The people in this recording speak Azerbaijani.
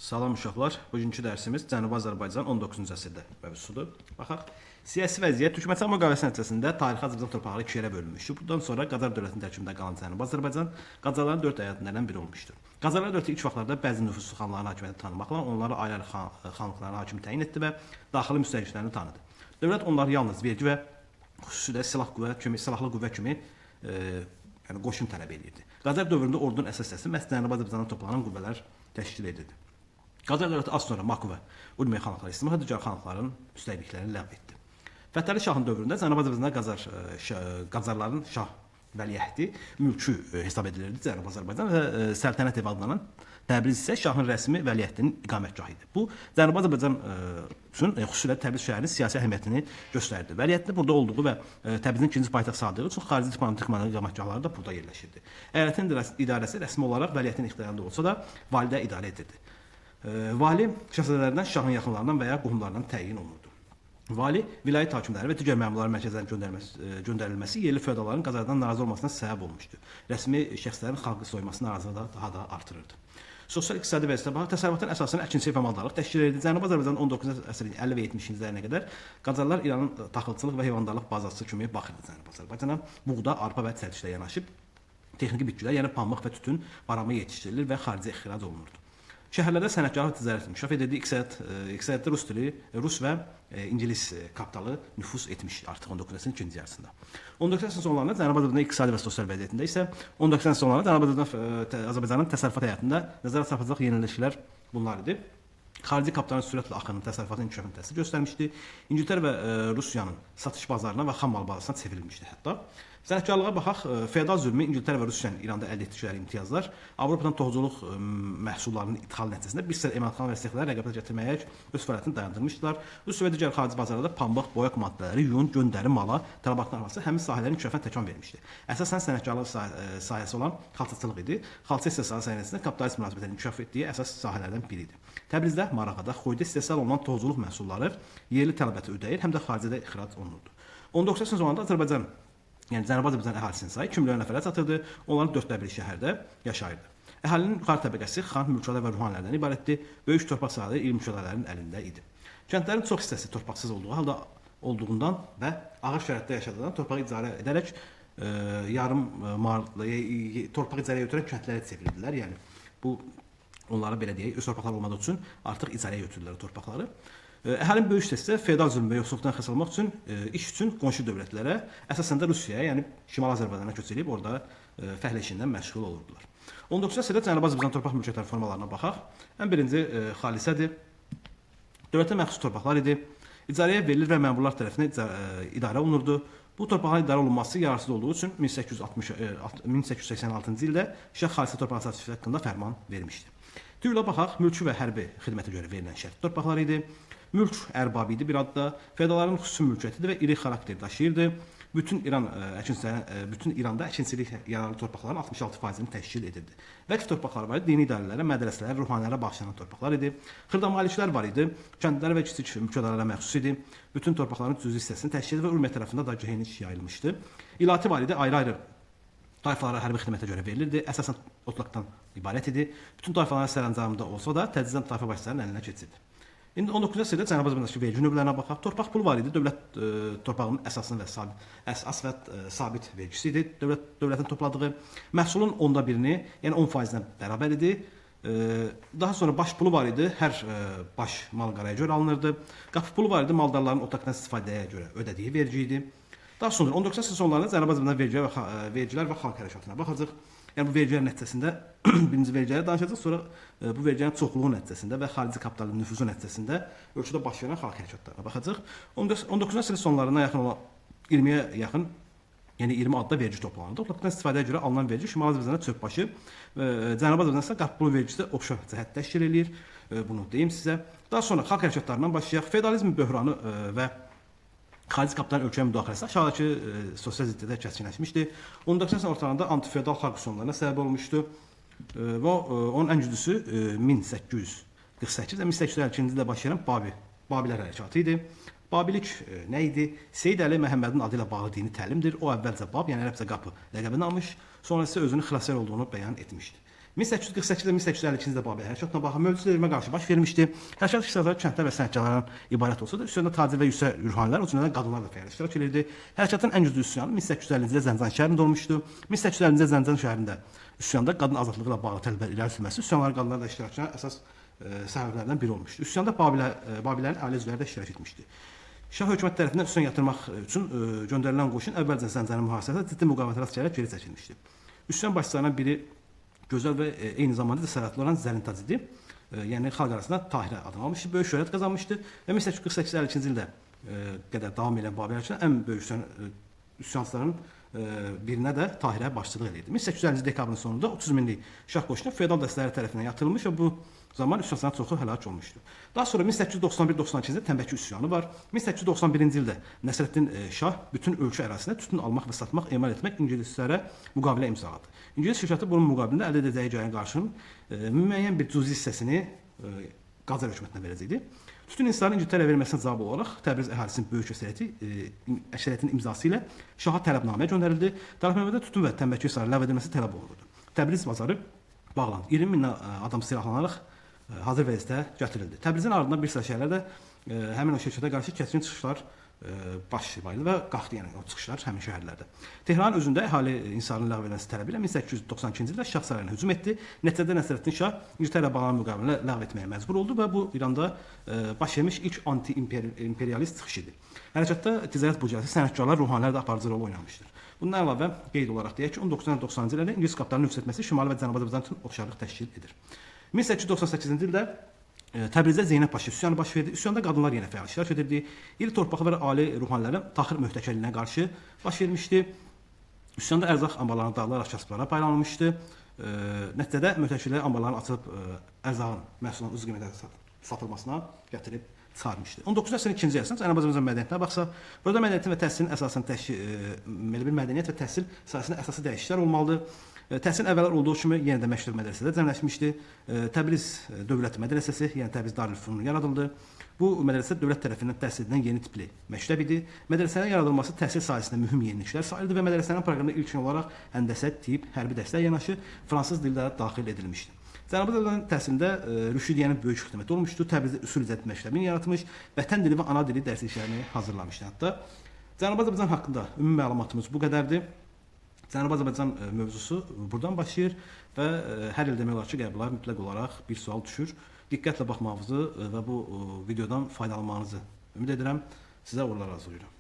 Salam uşaqlar. Bugünkü dərsimiz Cənubi Azərbaycan 19-cu əsrdə mövzusudur. Baxaq. Siyasi vəziyyət hökumətçilik müqaviləsi nəticəsində tarixi Azərbaycan torpaqları iki yerə bölünmüşdür. Bundan sonra Qacar dövlətinin tərkibində qalan Cənubi Azərbaycan Qacarların 4 əyaletindən biri olmuşdur. Qacarlar dövləti ilk vaxtlarda bəzi nüfuzlu xanların hakimiyyətini tanımaqla onları ayrı-ayrı xanlıqlara hakim təyin etdi və daxili müstəqilliklərini tanıdı. Dövlət onları yalnız vergi və xüsusilə silahlı qüvvə kimi yəni qoşun tələb edirdi. Qacar dövründə ordunun əsas hissəsi məhz Cənubi Azərbaycandan toplanan qüvvələr təşkil edirdi. Qacar dövləti az sonra Maku və Urmiya xanlıqları istismar digər xanlıqların müstəqilliklərini ləğv etdi. Fətəli şahın dövründə Cənubi Azərbaycanda Qacarların şah vəliəhdi mülkü hesab edilirdi Cənubi Azərbaycan və səltənət evi adlanan Təbriz isə şahın rəsmi vəliəhdinin iqamətgahı idi. Bu Cənubi Azərbaycan üçün xüsusilə Təbriz şəhərinin siyasi əhəmiyyətini göstərdi. Vəliəhdinin burada olduğu və Təbrizin ikinci paytaxt sayıldığı üçün xarici diplomatik iqamətgahları da burada yerləşirdi. Əyalətin idarəsi rəsmi olaraq vəliəhdin ixtiyarında olsa da validə idarə edirdi. Vali şahzadələrdən şahın yaxınlarından və ya qohumlarından təyin olunurdu. Vali vilayət hakimləri və digər məmurların mərkəzlərin göndərilməsi yerli feodalların Qacardan narazı olmasına səbəb olmuşdu. Rəsmi şəxslərin xalqı soyması narazılığı daha da artırırdı. Sosial-iqtisadi vəziyyətə baxaq, təsərrüfatın əsasını əkinçilik və maldarlıq təşkil edirdi. Cənubi Azərbaycanın 19-cu əsrin 50 və 70-ci illərinə qədər Qacarlar İranın taxılçılıq və heyvandarlıq bazası kimi baxırdı Cənubi Azərbaycana. Buğda, arpa və çəltiklə yanaşıb texniki bitkilər, yəni pambıq və tütün baramı yetişdirilir və xaricə ixrac olunurdu. Şəhərlərdə sənətkarlıq və ticarət inkişaf edirdi. İqtisadiyyatda rus dili, rus və ingilis kapitalı nüfuz etmişdi artıq 19-cu əsrin ikinci yarısında. 19-cu əsrin sonlarında Cənubi Azərbaycanın iqtisadi və sosial vəziyyətində isə 19-cu əsrin sonlarında Cənubi Azərbaycanın təsərrüfat həyatında nəzərə çarpacaq yeniliklər bunlar idi. Xarici kapitalın sürətlə axını təsərrüfatın inkişafına təsir göstərmişdi. İngiltərə və Rusiyanın satış bazarına və xam mal bazasına çevrilmişdi hətta. Sənətkarlığa baxaq, feodal zülmü İngiltərə və Rusiyanın İranda əldə etdikləri imtiyazlar Avropadan toxuculuq məhsullarının ixal nəticəsində bir sıra emalatxana və istehsalatları rəqabət gətirməyə öz fəaliyyətini dayandırmışdılar. Rusiya və digər xarici bazarlarda pambıq, boyaq maddələri, yun, göndəri mala, tələbatın artması həmin sahələrin inkişafına təkan vermişdi. Əsasən sənətkarlıq sahəsi olan xalçaçılıq idi. Xalça istehsalı sahəsində kapitalist münasibətlərin inkişaf etdiyi əsas sahələrdən biri idi. Təbrizdə, Marağada, Xoyda istehsal olunan toxuculuq məhsulları yerli tələbəti ödəyir, həm də xaricdə ixrac olunurdu. 19-cu əsrin sonlarında Azərbaycan yəni Cənubi Azərbaycan əhalisinin sayı 2 milyon nəfərə çatırdı. Onların 4/1 şəhərdə yaşayırdı. Əhalinin yuxarı təbəqəsi xan, mülkədar və ruhanilərdən ibarətdir. Böyük torpaq sahələri il mülkədarların əlində idi. Kəndlərin çox hissəsi torpaqsız olduğundan və ağır şəraitdə yaşadığından torpağı icarə edərək torpaq icarəyə götürən kəndlərə çevrildilər. Yəni bu onlara belə deyək, öz torpaqları olmadığı üçün artıq icarəyə götürdülər torpaqları. Əhalinin böyük hissəsi feodal zülm və yoxsulluqdan xilas olmaq üçün iş üçün qonşu dövlətlərə, əsasən də Rusiyaya, yəni Şimal Azərbaycana köç edib orada fəhlə işindən məşğul olurdular. 19-cu əsrdə Cənubi Azərbaycan torpaq mülkiyyət formalarına baxaq. Ən birinci xalisədir. Dövlətə məxsus torpaqlar idi. İcarəyə verilir və məmurlar tərəfindən idarə olunurdu. Bu torpaqların idarə olunması yararsız olduğu üçün 1886-cı ildə şəxs xalisə torpaq sahəsi haqqında fərman vermişdi. Tüylə baxaq, mülki və hərbi xidmətə görə verilən şərt torpaqlar idi. Mülk ərbabi idi bir adda, feodalların xüsusi mülkiyyətidir və iri xarakter daşıyırdı. Bütün İranda əkinçilik yararlı torpaqların 66%-ni təşkil edirdi. Vəqf torpaqları var idi, dini idarələrə, mədrəsələrə, ruhanilərə bağışlanan torpaqlar idi. Xırda-maliklər var idi, kəndlərə və kiçik mülkədarlara məxsus idi. Bütün torpaqların cüzi hissəsini təşkil edir və Urmiya tərəfində da geniş yayılmışdı. İlati var idi, ayrı-ayrı tayfalara hərbi xidmətə görə verilirdi. Əsasən otlaqdan ibarət idi. Bütün tayfaların sərəncamında olsa da tədricən tayfa başçılarının əlinə keçirdi. İndi 19-cu əsrdə Cənubi Azərbaycandakı vergi növlərinə baxaq. Torpaq pulu var idi. Dövlət torpağının əsas və sabit vergisi idi. Dövlətin topladığı məhsulun 1/10, yəni 10%-nə bərabər idi. Daha sonra baş pulu var idi. Hər baş mal-qaraya görə alınırdı. Qapı pulu var idi. Maldarların otaqdan istifadəyə görə ödədiyi vergi idi. Daha sonra 19-cu əsrin sonlarında Cənubi Azərbaycan vergilər və xalq hərəkatına baxacaq. Yəni bu vergilər nəticəsində birinci vergilərə danışacağıq, sonra bu vergilərin çoxluğu nəticəsində və xarici kapitalın nüfuzu nəticəsində ölkədə baş verən xalq hərəkatlarına baxacaq. 19-cu əsrin sonlarına yaxın olan 20-yə yaxın, yəni 20 adda vergi toplanırdı. Otlaqdan istifadəyə görə alınan vergi Şimal Azərbaycana çöpbaşı, Cənubi Azərbaycanda isə qapı pulu vergisi də obşa cəhət təşkil eləyir. Bunu deyim sizə. Daha sonra xalq hərəkatlarından başlayaq. Feodalizm böhranı və xarici kapitalın ölkəyə müdaxiləsi aşağıdakı sosial ziddiyyətə kəskinləşmişdi. 19-cu əsrin ortalarında antifeodal xalq üsyanlarına səbəb olmuşdu və onun ən güclüsü 1848 və 1852-ci ildə başlayan Babillər hərəkatı idi. Babilik nə idi? Seyid Əli Məhəmmədin adı ilə bağlı dini təlimdir. O əvvəlcə Bab, yəni ərəbcə qapı ləqəbini almış, sonra isə özünün xilaskar olduğunu bəyan etmişdi. 1848 ilə 1852-ci ildə Babil hərəkatına baxan mövcud rejimə qarşı baş vermişdi. Hərəkat iştirakçıları kəndlər və sənətkarlardan ibarət olsa da, üstündə tacir və yüksək ruhanilər, o cümlədən qadınlar da fəal iştirak edirdi. Hərəkatın ən güclü üsyanı 1850-ci ildə Zəncan şəhərində olmuşdu. 1850-ci ildə Zəncan şəhərində üsyanda qadın azadlığı ilə bağlı tələblər irəli sürməsi üsyanların qadınlar da iştirakçıların əsas səbəblərindən biri olmuşdu. Üsyanda Babillərin ailə üzvləri də iştirak etmişdi. Şah hökumət tərəfindən üsyan yatırmaq üçün göndərilən qoşun əvvəlcə Zəncənin mühasirəsində ciddi müqavimətə rast gələrək geri çəkilmişdi. Üsyan başçılarından biri gözəl və eyni zamanda da sərhədli olan Zərintac idi. Yəni xalq arasında Tahirə adını almışdı, böyük şöhrət qazanmışdı və 1848-52-ci ildə qədər davam edən Babil hərəkatının ən böyük üsyançıların birinə də Tahirə başçılıq edirdi. 1850-ci dekabrın sonunda 30 minlik şah qoşunu feodal dəstələri tərəfindən yatırılmış və bu zaman üsyançıların çoxu həlak olmuşdu. Daha sonra 1891-92-ci ildə Təmbəki üsyanı var. 1891-ci ildə Nəsrəddin Şah bütün ölkə ərazisində tütün almaq və satmaq, emal etmək ingilislərə müqavilə imzaladı. İngilis şirkəti bunun müqabilində əldə edəcəyi gəlirin qarşılığında müəyyən bir cüzi hissəsini Qacar hökumətinə verəcəkdi. Tütün inhisarının İngiltərəyə verilməsinə cavab olaraq Təbriz əhalisinin böyük əksəriyyətinin imzası ilə şaha tələbnamə göndərildi. Tələbnamədə tütün və tənbəki inhisarının ləğv edilməsi tələb olunurdu. Təbriz bazarı bağlandı. 20 min adam silahlanaraq hazır vəziyyətə gətirildi. Təbrizin ardından bir sıra şəhərlərdə həmin o şirkətə qarşı kəskin çıxışlar baş verdi və qalxdı, yəni o çıxışlar həmin şəhərlərdə. Tehran özündə əhali inhisarının ləğv edilməsi tələbi ilə 1892-ci ildə Şah sarayına hücum etdi. Nəticədə Nəsrəddin Şah İngiltərə bağlanan müqavilə ləğv etməyə məcbur oldu və bu İranda baş vermiş ilk anti-imperialist çıxış idi. Hərəkatda ticarət bucaqası, sənətkarlar, ruhanilər də aparıcı rol oynamışdır. Bundan əlavə qeyd olaraq deyək ki, 1990-cı ildə İngilis qapitalının nüfuz etməsi Şimali və Cənubi Azərbaycan üçün oxşarlıq təşkil edir. 1898-ci ildə Təbrizdə Zeynəb Paşa üsyanı baş verdi. Üsyanda qadınlar yenə fəal iştirak edirdi. İri torpaqlı və ali ruhanilərin taxır möhtəkərliyinə qarşı baş vermişdi. Üsyanda ərzaq ambarlarına dağılaraq kasıblara paylanılmışdı. Nəticədə möhtəkərlər ambarların açılıb ərzağın məhsulun ucuz qiymətə satılmasına gətirib çıxarmışdı. 19-cu əsrin ikinci yarısında Azərbaycan mədəniyyətinə baxsa, burada mədəniyyətin və təhsilin əsasını mədəniyyət və təhsil sahəsində əsaslı dəyişikliklər olmalıdır. Təhsil əvvəllər olduğu kimi yenə də məşhur mədrəsədə cəmləşmişdi. Təbriz Dövlət Mədrəsəsi, yəni Təbriz Darülfünun yaradıldı. Bu mədrəsə dövlət tərəfindən təhsil edilən yeni tipli məktəb idi. Mədrəsələrin yaradılması təhsil sahəsində mühüm yeniliklər sayıldı və mədrəsələrin proqramına ilkin olaraq həndəsə, tibb, hərbi dərslər yanaşı fransız dili də daxil edilmişdi. Cənubi Azərbaycan təhsilində Rüşidiyyənin böyük xidməti olmuşdu. Təbrizdə üsul izzət məktəbini yaratmış, vətən dili və ana dili dərsliklərini hazırlamışdı. Hətta Cənubi Azərbaycan haqqında ümumi məlumatımız bu qədərdir. Cənubi Azərbaycan mövzusu buradan başlayır və hər il demək olar ki, qəbullar mütləq olaraq bir sual düşür. Diqqətlə baxmağınızı və bu videodan faydalanmanızı ümid edirəm. Sizə uğurlar arzulayıram.